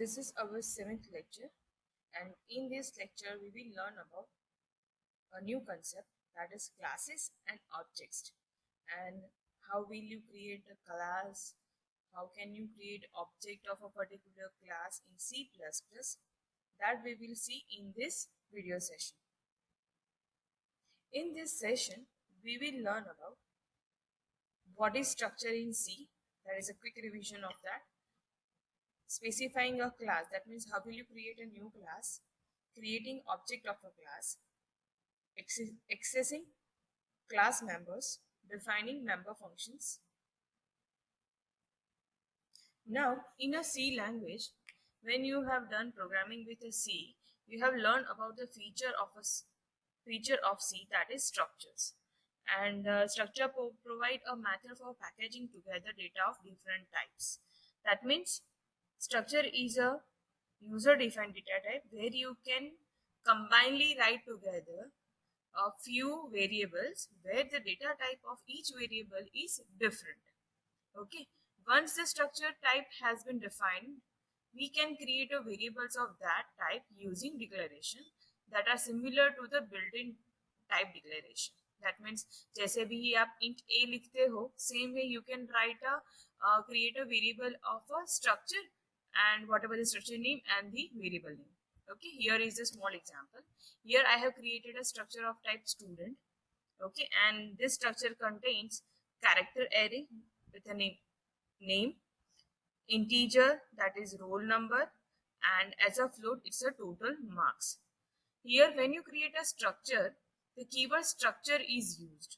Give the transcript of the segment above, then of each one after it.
This is our 7th lecture, and in this lecture we will learn about a new concept, that is classes and objects, and how will you create a class, how can you create object of a particular class in C++, that we will see in this video session. In this session we will learn about what is structure in C, that is a quick revision of that. Specifying a class, that means how will you create a new class, creating object of a class, accessing class members, defining member functions. Now, in a C language, when you have done programming with a C, you have learned about the feature of C, that is structures. And structure provide a method for packaging together data of different types. That means structure is a user-defined data type where you can combinedly write together a few variables where the data type of each variable is different. Okay, once the structure type has been defined, we can create a variables of that type using declaration that are similar to the built-in type declaration. That means जैसे भी आप int a लिखते हो, same way you can write a create a variable of a structure and whatever the structure name and the variable name. Okay, here is a small example. Here I have created a structure of type student. Okay, and this structure contains character array with a name, integer, that is roll number, and as a float it's a total marks. Here when you create a structure, the keyword structure is used.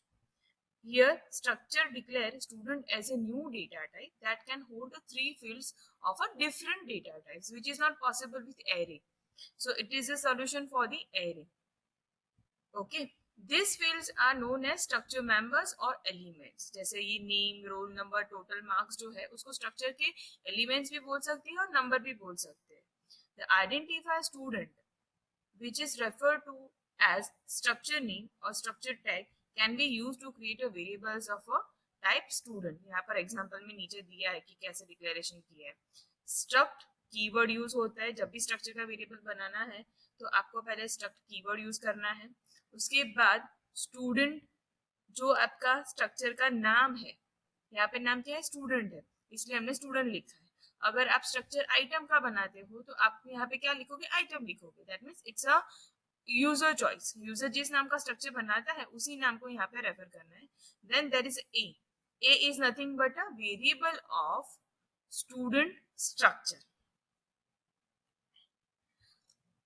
Here structure declares student as a new data type that can hold the 3 fields of a different data types, which is not possible with array. So it is a solution for the array. Okay, these fields are known as structure members or elements. जैसे ये name, roll number, total marks जो है उसको structure के elements भी बोल सकते हैं और number भी बोल सकते हैं. The identifier student, which is referred to as structure name or structure tag, can be used to create a variables of a type student. यहाँ पर example में नीचे दिया है कि कैसे declaration किया है. Struct कीवर्ड यूज होता है जब भी स्ट्रक्चर का वेरिएबल बनाना है, तो आपको पहले स्ट्रक्ट कीवर्ड यूज करना है. उसके बाद स्टूडेंट जो आपका स्ट्रक्चर का नाम है, यहाँ पे नाम क्या है, स्टूडेंट है, इसलिए हमने स्टूडेंट लिखा है. अगर आप स्ट्रक्चर आइटम का बनाते हो तो आप यहाँ पे क्या लिखोगे, आइटम लिखोगे. That means it's a user choice. User जिस नाम का स्ट्रक्चर बनाता है उसी नाम को यहाँ पे रेफर करना है. Then there is A. A is nothing but a variable of student structure.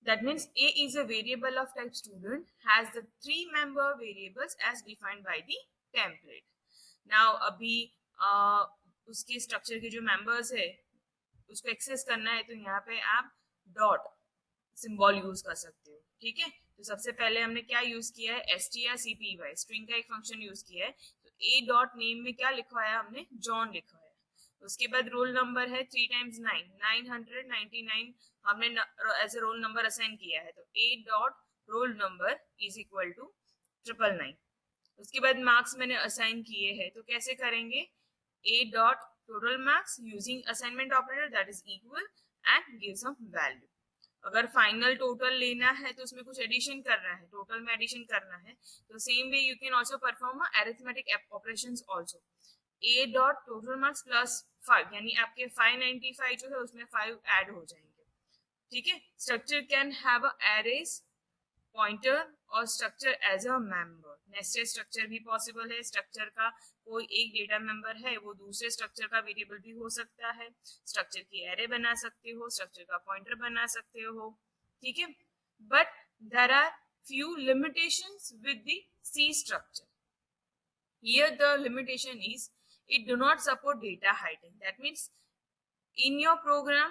That means A is a variable of type student, has the 3 member variables as defined by the template. Now अभी उसके structure के जो members है उसको access करना है, तो यहाँ पे आप डॉट सिंबल यूज कर सकते हो. ठीक है, तो सबसे पहले हमने क्या यूज किया है, strcpy स्ट्रिंग का एक फंक्शन यूज किया है. तो a डॉट नेम में क्या लिखवाया हमने, जॉन लिखवाया. उसके बाद रोल नंबर है 3 times 9, 999 हमने as a roll number assign किया है. तो a dot roll number is equal to 999. उसके बाद मार्क्स मैंने असाइन किए हैं, तो कैसे करेंगे, a dot total marks using assignment operator that is equal and give some value. अगर फाइनल टोटल लेना है तो उसमें कुछ एडिशन करना है, टोटल में एडिशन करना है, तो same way you can also perform arithmetic operations also. a dot total marks plus 5, यानी आपके 595 जो है उसमें 5 ऐड हो जाएंगे. ठीक है, structure can have a arrays, pointer और structure as a member. Nested structure भी पॉसिबल है. स्ट्रक्चर का कोई एक डेटा मेंबर है, वो दूसरे स्ट्रक्चर का वेरिएबल भी हो सकता है. स्ट्रक्चर की एरे बना सकते हो, स्ट्रक्चर का पॉइंटर बना सकते हो. ठीक है, but there are few limitations with the C structure. Here the limitation is it do not support data hiding. That means in your program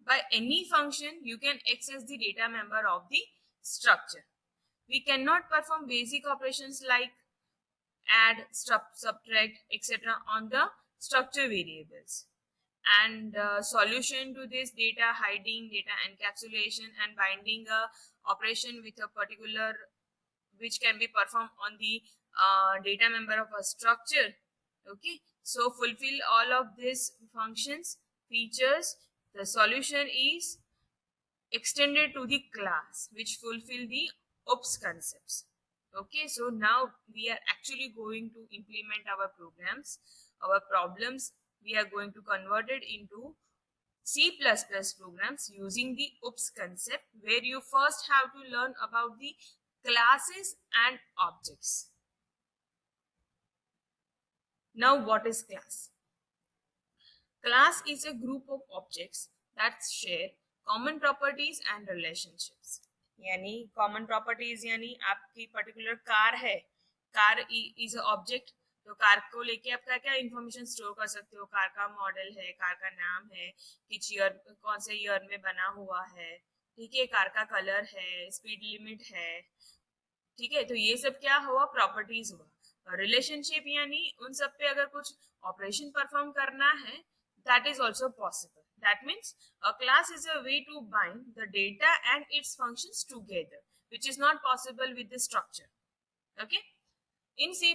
by any function you can access the data member of the structure. We cannot perform basic operations like add, subtract, etc. on the structure variables. And solution to this data hiding, data encapsulation and binding a operation with a particular which can be performed on the data member of a structure. Okay, so fulfill all of these functions, features The solution is extended to the class which fulfill the OOPS concepts. Okay, so now we are actually going to implement our programs, our problems. We are going to convert it into C++ programs using the OOPS concept, where you first have to learn about the classes and objects. Now, what is class? Class is a group of objects that share common properties and relationships. यानी common properties यानी आपकी particular car है, car is a object, तो car को लेके आप क्या क्या इन्फॉर्मेशन स्टोर कर सकते हो? कार का मॉडल है, कार का नाम है, किस ईयर, कौन से ईयर में बना हुआ है, ठीक है, कार का कलर है, स्पीड लिमिट है, ठीक है। तो ये सब क्या हुआ? प्रॉपर्टीज हुआ। रिलेशनशिप यानी उन सब पे अगर कुछ ऑपरेशन परफॉर्म करना है, that is also possible. That means a class is a way to bind the data and its functions together, which is not possible with the structure. Okay. In C++,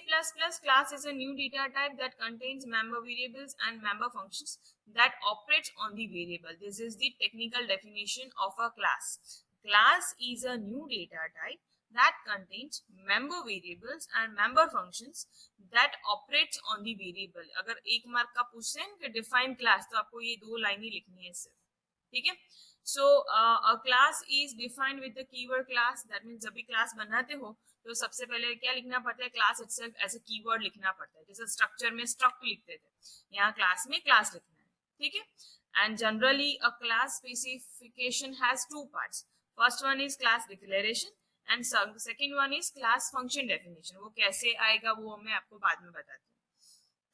class is a new data type that contains member variables and member functions that operates on the variable. This is the technical definition of a class. Class is a new data type that contains member variables and member functions that operates on the variable. अगर एक mark का पूछते हैं कि define class, तो आपको ये दो लाइन ही लिखनी है सिर्फ, ठीक है। So a class is defined with the keyword class. That means जब भी क्लास बनाते हो तो सबसे पहले क्या लिखना पड़ता है? Class itself as a keyword लिखना पड़ता है, जैसे स्ट्रक्चर में स्ट्रक्ट लिखते थे, यहाँ क्लास में क्लास लिखना है, ठीक है। And generally a class specification has two parts. First one is class declaration and second one is class function definition. वो कैसे आएगा वो मैं आपको बाद में बताती हूँ।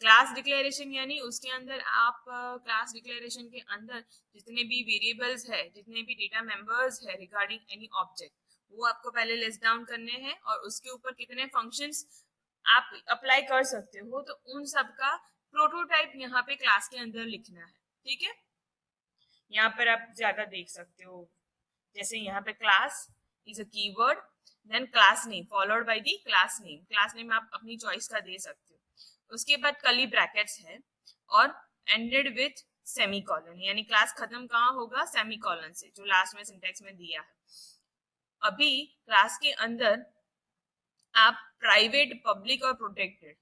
क्लास डिक्लेरेशन यानी उसके अंदर आप क्लास डिक्लेरेशन के अंदर जितने भी वेरिएबल्स है, जितने भी डेटा मेंबर्स है रिगार्डिंग एनी ऑब्जेक्ट, वो आपको पहले लिस्ट डाउन करने हैं और उसके ऊपर कितने फंक्शंस आप अप्लाई कर सकते हो, तो उन सब का प्रोटोटाइप यहाँ पे क्लास के अंदर लिखना है, ठीक है। यहाँ पर आप ज्यादा देख सकते हो, जैसे यहाँ पे class is a keyword, then class name followed by the class name. Class name आप अपनी चॉइस का दे सकते हो। उसके बाद कर्ली ब्रैकेट्स है और एंडेड विथ सेमीकोलन, यानी क्लास खत्म कहाँ होगा? सेमीकोलन से, जो लास्ट में सिंटेक्स में दिया है। अभी क्लास के अंदर आप प्राइवेट, पब्लिक और प्रोटेक्टेड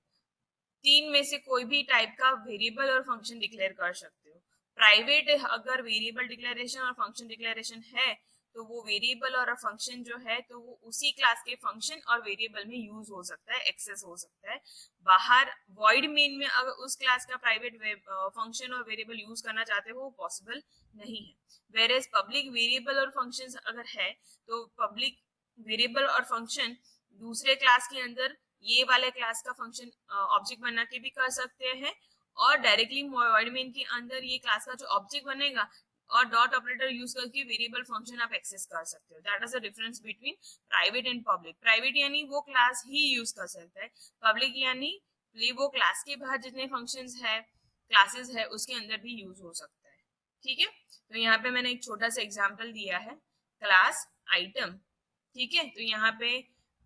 तीन में से कोई भी टाइप का वेरिएबल और फंक्शन डिक्लेयर कर सकते हो। प्राइवेट अगर वेरिएबल डिक्लेरेशन और फंक्शन डिक्लेरेशन है तो वो वेरिएबल और फंक्शन जो है तो वो उसी क्लास के फंक्शन और वेरिएबल में यूज हो सकता है, एक्सेस हो सकता है। बाहर वॉइड मेन में अगर उस क्लास का प्राइवेट फंक्शन और वेरिएबल यूज करना चाहते हो वो पॉसिबल नहीं है। वेयरएज पब्लिक वेरिएबल और फंक्शन अगर है तो पब्लिक वेरिएबल और फंक्शन दूसरे क्लास के अंदर ये वाले क्लास का फंक्शन ऑब्जेक्ट बना के भी कर सकते हैं, और डायरेक्टली वॉइड मेन के अंदर ये क्लास का जो ऑब्जेक्ट बनेगा और डॉट ऑपरेटर यूज करके वेरिएबल फंक्शन आप एक्सेस कर सकते हो। That is the difference between private and public. Private यानी वो क्लास ही यूज कर सकता है, पब्लिक यानी वो क्लास के बाहर जितने फंक्शंस है, क्लासेस है, उसके अंदर भी यूज हो सकता है, ठीक है। तो यहाँ पे मैंने एक छोटा सा एग्जाम्पल दिया है, क्लास आइटम, ठीक है। तो यहाँ पे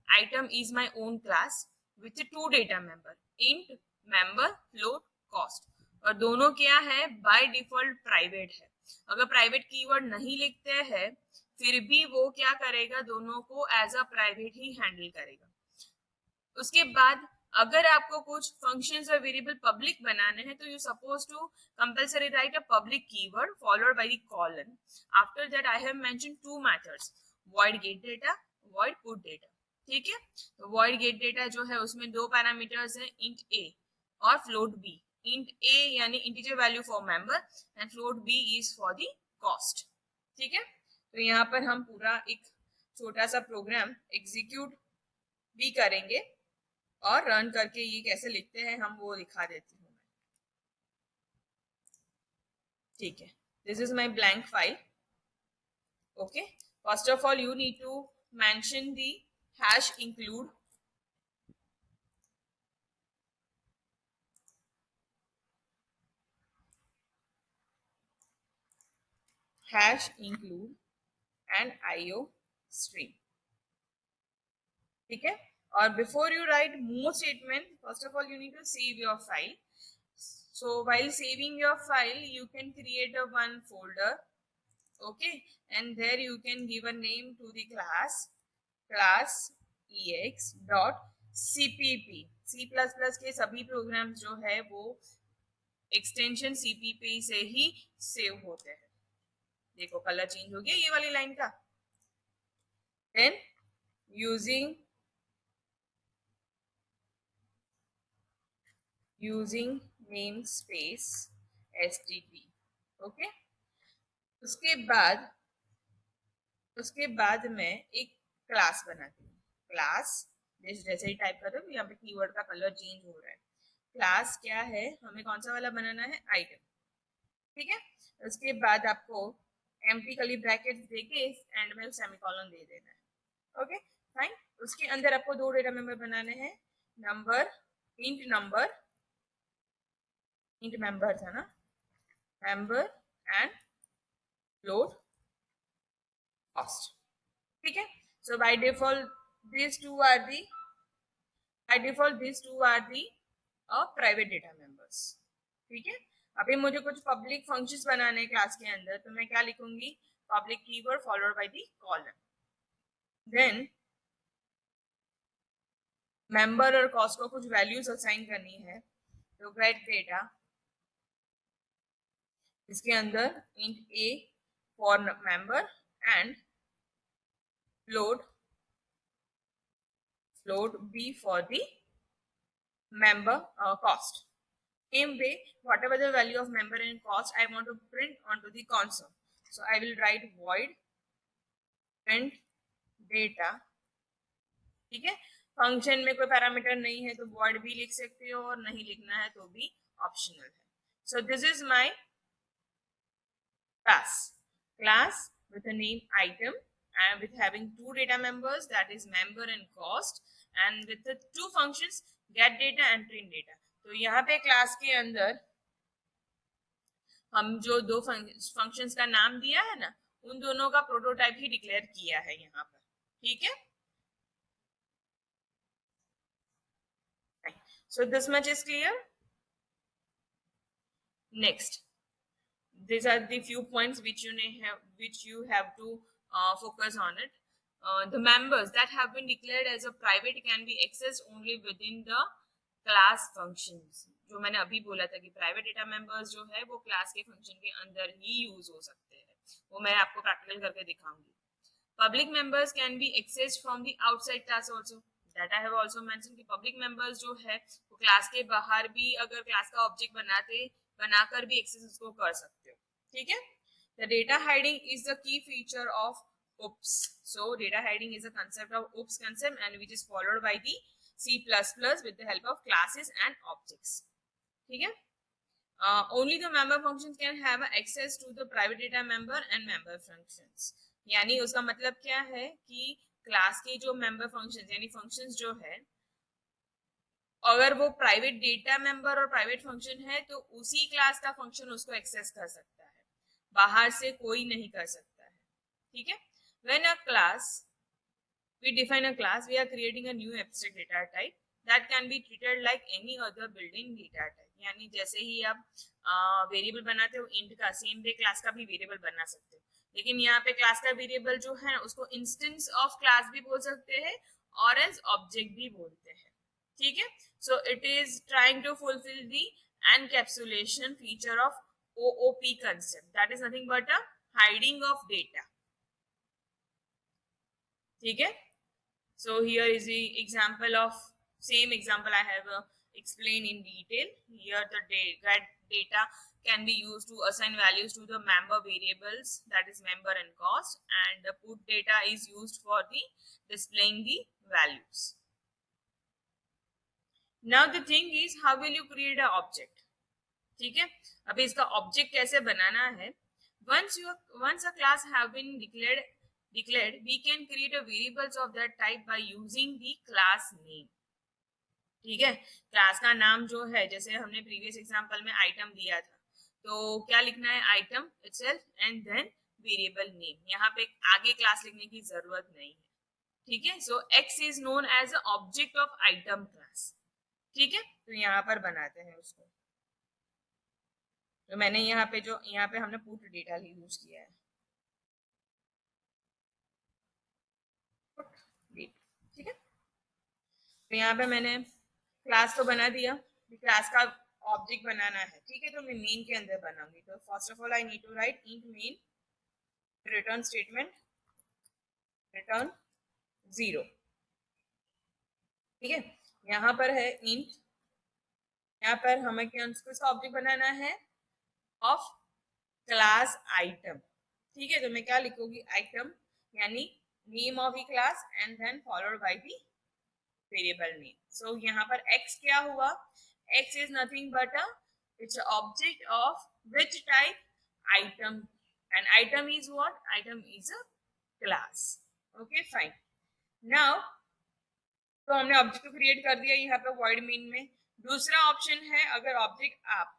item is my own class with to data member, int, member, float, cost, और दोनों क्या है? बाय डिफॉल्ट प्राइवेट है। अगर प्राइवेट कीवर्ड नहीं लिखते हैं फिर भी वो क्या करेगा? दोनों को एज अ प्राइवेट ही हैंडल करेगा। उसके बाद अगर आपको कुछ फंक्शंस और वेरिएबल पब्लिक बनाने हैं तो you suppose to compulsory write a public keyword followed by the colon. After that I have mention two methods, void get data, void put data, ठीक है। तो void get data जो है उसमें दो पैरामीटर्स है, int a और float b। int a यानी integer value for member and float b is for the cost, ठीक है। तो यहाँ पर हम पूरा एक छोटा सा प्रोग्राम एग्जीक्यूट भी करेंगे और रन करके ये कैसे लिखते हैं हम वो दिखा देती हूँ, ठीक है। This is my blank file. Okay, first of all you need to mention the hash include, and IO string, ठीक है। और before you write more statement, first of all you need to save your file. So while saving your file, you can create a one folder, okay, and there you can give a name to the class ex dot cpp. C++ के सभी programmes जो है वो extension cpp से ही save होते हैं. देखो colour change हो गया ये वाली लाइन का. Then using namespace std, okay. उसके बाद मैं एक क्लास बनाती हूँ. क्लास जैसे ही टाइप कर रहे हो यहाँ पे कीवर्ड का कलर चेंज हो रहा है. क्लास क्या है, हमें कौन सा वाला बनाना है, आइटम. ठीक है. उसके बाद आपको एम्प्टी कर्ली ब्रैकेट्स देके एंड में सेमीकोलन दे देना है. Okay fine. उसके अंदर आपको दो डेटा मेंबर बनाने हैं. नंबर इंट मेंबर था ना, मेंबर एंड लोड कॉस्ट. ठीक है. So by default these two are the private data members. ठीक है. अभी मुझे कुछ पब्लिक फंक्शंस बनाने हैं क्लास के अंदर, तो मैं क्या लिखूंगी, public keyword followed by the column. Then member और कॉस्ट को कुछ वैल्यूज असाइन करनी है, तो गेट डेटा, इसके अंदर int A for member and float b for the member cost. Same way, whatever the value of member and cost I want to print onto the console, so I will write void print data. ठीक है. Function में कोई parameter नहीं है तो void भी लिख सकते हो, और नहीं लिखना है तो भी ऑप्शनल है. So this is my class with the name item and with having two data members, that is member and cost, and with the two functions get data and print data. तो यहाँ पे class के अंदर हम जो दो functions का नाम दिया है ना, उन दोनों का प्रोटोटाइप ही डिक्लेयर किया है यहाँ पर. ठीक है. So this much is clear. Next, these are the few points which you have to focus on it. The members that have been declared as a private can be accessed only within the class functions. जो मैंने अभी बोला था कि private data members जो है वो class के फंक्शन के अंदर ही यूज हो सकते हैं, वो मैं आपको प्रैक्टिकल करके दिखाऊंगी. Public members can be accessed from the outside class also. That I have also mention कि पब्लिक मेंबर्स जो है वो क्लास के बाहर भी अगर क्लास का ऑब्जेक्ट बनाकर भी एक्सेस उसको कर सकते हो. ठीक है. The data hiding is the key feature of OOPS. So data hiding is a concept of OOPS concept and which is followed by the C++ with the help of classes and objects. ठीक है. Only the member functions can have access to the private data member and member functions. यानी उसका मतलब क्या है कि class के जो मेंबर फंक्शंस यानी फंक्शंस जो है, अगर वो प्राइवेट डेटा मेंबर और प्राइवेट फंक्शन है तो उसी क्लास का फंक्शन उसको एक्सेस कर सकता है, बाहर से कोई नहीं कर सकता है. ठीक है. When we define a class, we are creating a new abstract data type that can be treated like any other built-in data type. यानी जैसे ही आप वेरिएबल बनाते हो इंट का, सेम वे क्लास का भी वेरिएबल बना सकते हो. लेकिन यहाँ पे क्लास का वेरिएबल जो है उसको इंस्टेंस ऑफ क्लास भी बोल सकते हैं और एज ऑब्जेक्ट भी बोलते हैं. ठीक है. So it is trying to fulfill the encapsulation feature of OOP concept, that is nothing but a hiding of data. ठीक है. So here is the example of same example I have explained in detail. Here the data can be used to assign values to the member variables, that is member and cost, and the put data is used for the displaying the values. Now the thing is, how will you create an object? ठीक है. अभी इसका object कैसे बनाना है. Once a class have been declared, we can create a variables of that type by using the class name. ठीक है. Class का नाम जो है, जैसे हमने प्रीवियस एग्जांपल में आइटम दिया था, तो क्या लिखना है, item itself and then variable name. यहाँ पे आगे क्लास लिखने की जरूरत नहीं है. ठीक है. So x is known as object of item class. ठीक है. तो यहाँ पर बनाते हैं उसको. तो मैंने यहाँ पे हमने पुट डेटा यूज किया है, ठीक है। तो यहाँ पे मैंने क्लास तो बना दिया, क्लास का ऑब्जेक्ट बनाना है, ठीक है। तो मैं मेन के अंदर बनाऊंगी। तो first of all I need to write int main, return statement return 0, ठीक है। यहाँ पर है इंट, यहाँ पर हमें किसका ऑब्जेक्ट बनाना है, ऑफ क्लास आइटम, ठीक है। तो मैं क्या लिखूंगी, आइटम यानी name of the class and then followed by the variable name. So यहाँ पर x क्या हुआ, x is nothing but its object of which type, item, and item is what, item is a class. Okay fine. Now तो हमने object को create कर दिया यहाँ पे void main में। दूसरा ऑप्शन है, अगर ऑब्जेक्ट आप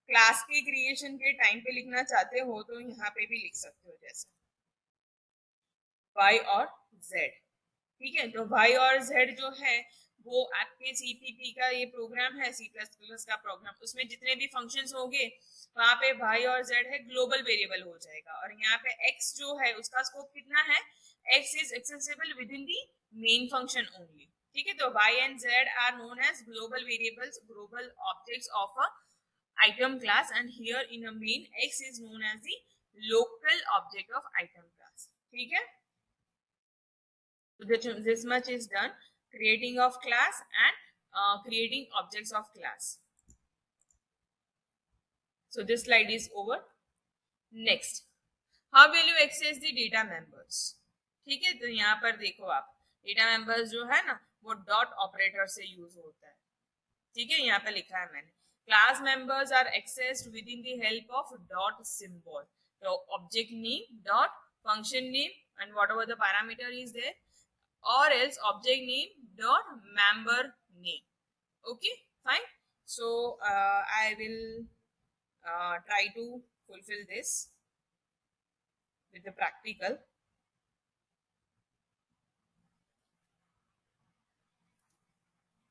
क्लास के क्रिएशन के टाइम पे लिखना चाहते हो तो यहाँ पे भी लिख सकते हो, जैसे y और z, ठीक है। तो y और z जो है वो आपके CPP का ये प्रोग्राम है, C++ का प्रोग्राम, उसमें जितने भी फंक्शंस होंगे वहां पे y और z है ग्लोबल वेरिएबल हो जाएगा। और यहाँ पे x जो है उसका स्कोप कितना है, x is accessible within the main function only, ठीक है। तो y and z are known as global variables, global objects of a item class, and here in a main x is known as the local object of item class, ठीक है। So this much is done, creating of class and creating objects of class. So this slide is over. Next, how will you access the data members, ठीक है। तो यहाँ पर देखो आप, data members जो है ना वो डॉट ऑपरेटर से यूज होता है, ठीक है। यहाँ पे लिखा है मैंने, class members are accessed within the help of dot symbol. So object name dot function name and whatever the parameter is there, or else object name dot member name. Okay, fine. So I will try to fulfill this with the practical.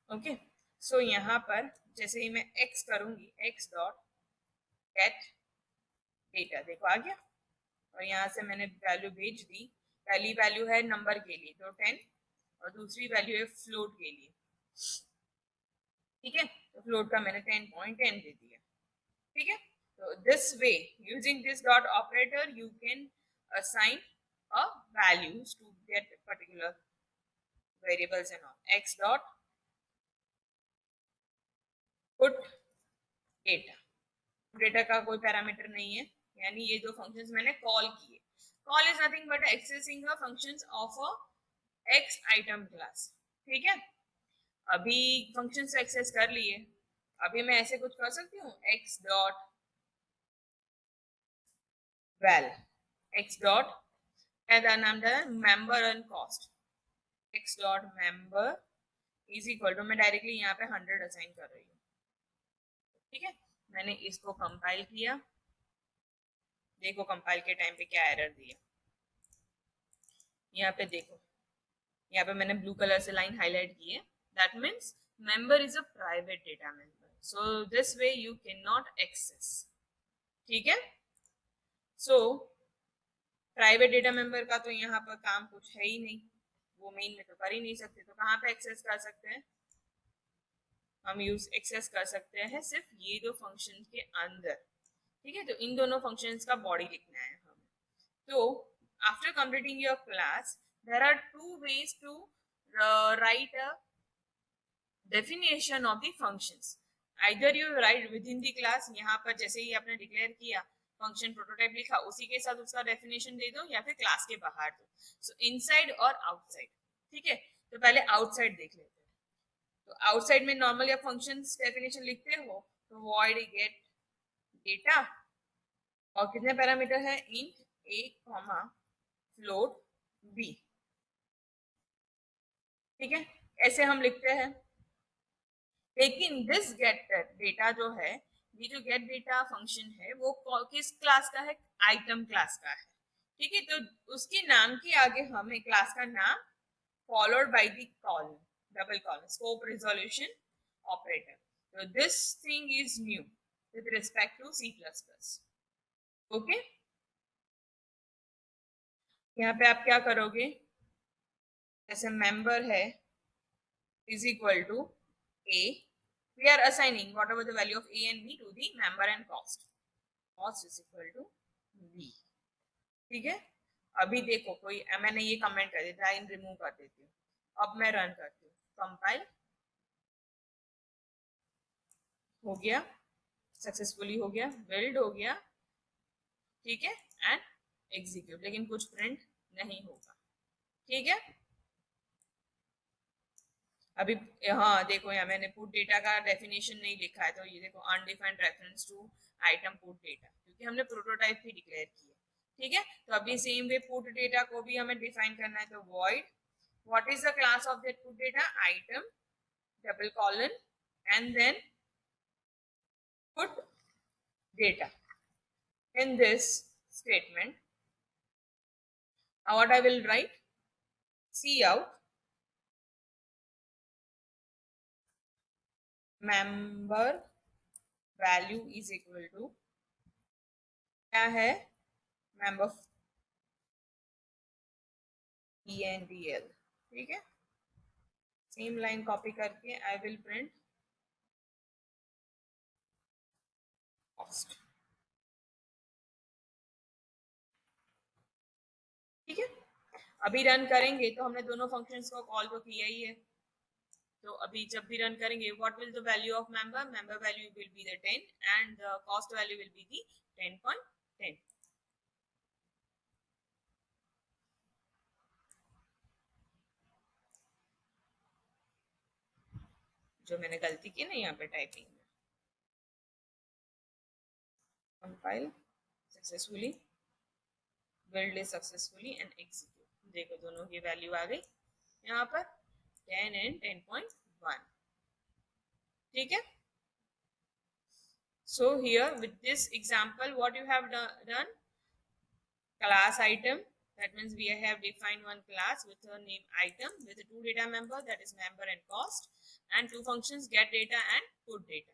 Okay, so यहाँ पर जैसे ही मैं x करूंगी, x dot get data, देखो आ गया। और यहाँ से मैंने वैल्यू भेज दी, पहली वैल्यू है नंबर के लिए तो 10 और दूसरी वैल्यू है फ्लोट के लिए, ठीक है। तो फ्लोट का मैंने 10.10 दे दिया, ठीक है। तो this way using this dot operator you can assign a values to get particular variables and all. X dot put data, data का कोई पैरामीटर नहीं है, यानी ये जो फंक्शंस मैंने कॉल किए, call is nothing but accessing the functions of a x item class, ठीक है। अभी फंक्शंस एक्सेस कर लिए, अभी मैं ऐसे कुछ कर सकती हूँ, x dot val, x dot नाम member and cost, x dot member is equal to, मैं डायरेक्टली यहाँ पे 100 असाइन कर रही हूँ, ठीक है। मैंने इसको कंपाइल किया, देखो कंपाइल के टाइम पे क्या एरर दिया, यहाँ पे देखो, यहाँ पे मैंने ब्लू कलर से लाइन हाईलाइट की है, that means member is a private data member, so this way you can not access, ठीक है। सो प्राइवेट डेटा मेंबर का तो यहाँ पर काम कुछ है ही नहीं, वो मेन में तो कर ही नहीं सकते, तो कहाँ पे एक्सेस कर सकते हैं हम, यूज एक्सेस कर सकते हैं सिर्फ ये दो फंक्शन के अंदर, ठीक है। तो इन दोनों फंक्शंस का बॉडी लिखना है हमें। तो after completing your class there are two ways to write a definition of the functions. Either you write within the class, यहाँ पर जैसे ही आपने डिक्लेयर किया फंक्शन प्रोटोटाइप लिखा, उसी के साथ उसका डेफिनेशन दे दो, या फिर क्लास के बाहर दो। सो इनसाइड और आउटसाइड, ठीक है। तो पहले आउटसाइड देख लेते हैं। तो आउटसाइड में नॉर्मली आप फंक्शंस डेफिनेशन लिखते हो, तो void get data और कितने पैरामीटर है, int a comma float b, ठीक है, ऐसे हम लिखते हैं। लेकिन दिस गेट डेटा जो है, ये जो गेट डेटा फंक्शन है वो किस क्लास का है, आइटम क्लास का है, ठीक है। तो उसके नाम के आगे हमें क्लास का नाम followed by the colon, double colon, scope resolution operator. तो this thing is new, with respect to C++. Okay, यहाँ पे आप क्या करोगे, जैसे मेंबर है is equal to A, we are assigning whatever the value of A and B to the member and cost. Cost is equal to B. ठीक है, अभी देखो कोई मैंने ये कमेंट कर दिया, लाइन रिमूव कर देती हूँ, अब मैं रन करती हूँ, कंपाइल हो गया, सक्सेसफुली हो गया, बिल्ड हो गया, ठीक है, एंड एग्जीक्यूट, लेकिन कुछ प्रिंट नहीं होगा, ठीक है। अभी हाँ देखो, यहाँ मैंने पुट डेटा का डेफिनेशन नहीं लिखा है, तो ये देखो undefined reference to item put data, क्योंकि हमने प्रोटोटाइप भी डिक्लेयर किया, ठीक है। तो अभी सेम वे पुट डेटा को भी हमें डिफाइन करना है, तो void what is the class of that put data, item double colon and then put data. In this statement, what I will write, cout member value is equal to क्या है, member ENDL, ठीक है। Same line copy करके I will print cost, ठीक है। अभी run करेंगे तो हमने दोनों फंक्शंस को कॉल तो किया ही है, तो अभी जब भी रन करेंगे, what will the value of member, member value will be the 10 and the cost value will be the 10.10. जो मैंने गलती की ना यहाँ पे टाइपिंग में, compile successfully, build successfully and execute, देखो दोनों की वैल्यू आ गई यहाँ पर 10 एंड 10.1, ठीक है। So here with this example, what you have done, class item, that means we have defined one class with a name item with a two data member, that is member and cost, and two functions get data and put data,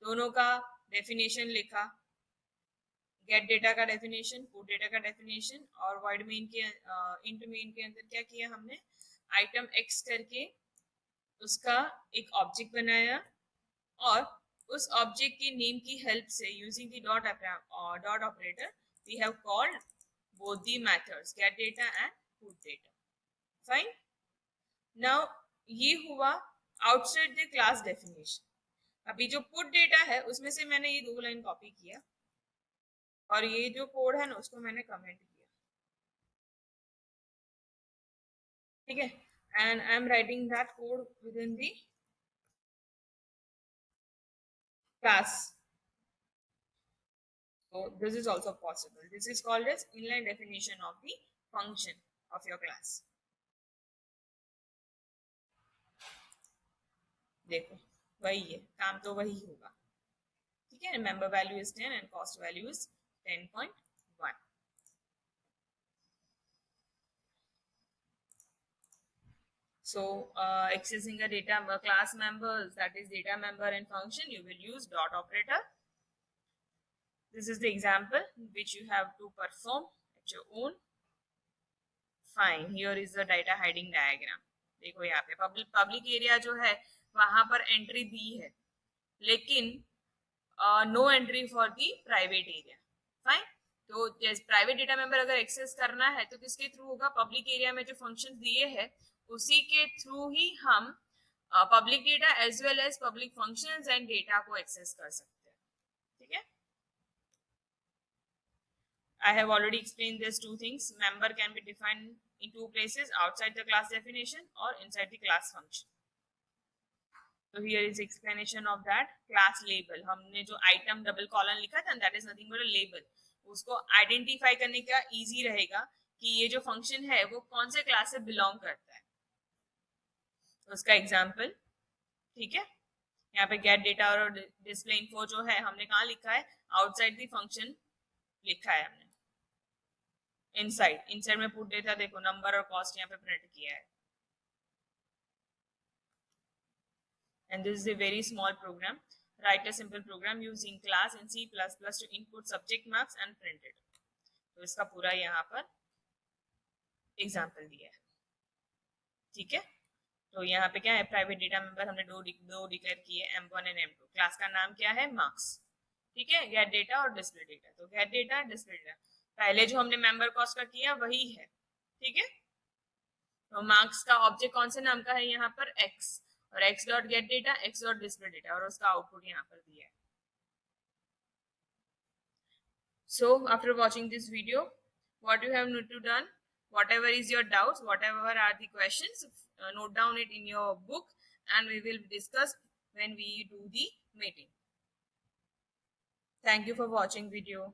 दोनों का definition लिखा, get data का definition, put data का definition, और void main के int main के अंदर क्या किया हमने, item x करके उसका एक ऑब्जेक्ट बनाया, और उस ऑब्जेक्ट की नेम की हेल्प से using the dot operator we have called both the methods get data and put data. Fine. Now ये हुआ outside the class definition. अभी जो put data है उसमें से मैंने ये दो लाइन कॉपी किया, और ये जो कोड है ना उसको मैंने कमेंट किया, ठीक है, and I am writing that code within the class. So this is also possible. This is called as inline definition of the function of your class. देखो वही है, काम तो वही होगा, ठीक है। Member value is 10 and cost value is 10.1. So accessing a data class members, that is data member and function, you will use dot operator. This is the example which you have to perform at your own. Fine. Here is the data hiding diagram. देखो यहाँ पे public area जो है वहां पर entry दी है, लेकिन no entry for the private area. Fine. तो प्राइवेट डेटा मेंबर अगर एक्सेस करना है तो किसके थ्रू होगा, पब्लिक एरिया में जो फंक्शन दिए हैं उसी के थ्रू ही हम public data as well as public functions and data को एक्सेस कर सकते हैं, ठीक है. I have already explained these two things. Member can be defined in two places, outside the class definition or inside the class function. So here is explanation of that. Class label, हमने जो item double colon लिखा था, that is nothing but a label. उसको identify करने का easy रहेगा कि ये जो function है वो कौन से class से belong करता है. उसका example, ठीक है. यहाँ पे get data और display info जो है हमने कहाँ लिखा है, outside the function लिखा है हमने. इनसाइड में पुट डेटा देखो नंबर और कॉस्ट यहाँ पे प्रिंट किया है. And this is a very small program. Write a simple program using class in C++ to input subject marks and print it. तो इसका पूरा यहाँ पर एग्जाम्पल दिया है. ठीक है, तो यहाँ पे क्या है, प्राइवेट डेटा मेंबर हमने दो डिक्लेयर किए, M1 एंड M2. क्लास का नाम क्या है, मार्क्स. ठीक है, गेट डेटा और डिस्प्ले डेटा. तो गेट डेटा, डिस्प्ले डेटा, पहले जो हमने मेंबर कॉस्ट का किया वही है. ठीक है, तो मार्क्स का ऑब्जेक्ट कौन से नाम का है, यहाँ पर x, और x dot gate data, x dot display data, और उसका आउटपुट यहाँ पर दिया है. So after watching this video, what you have to done, whatever is your doubts, whatever are the questions, note down it in your book, and we will discuss when we do the meeting. Thank you for watching video.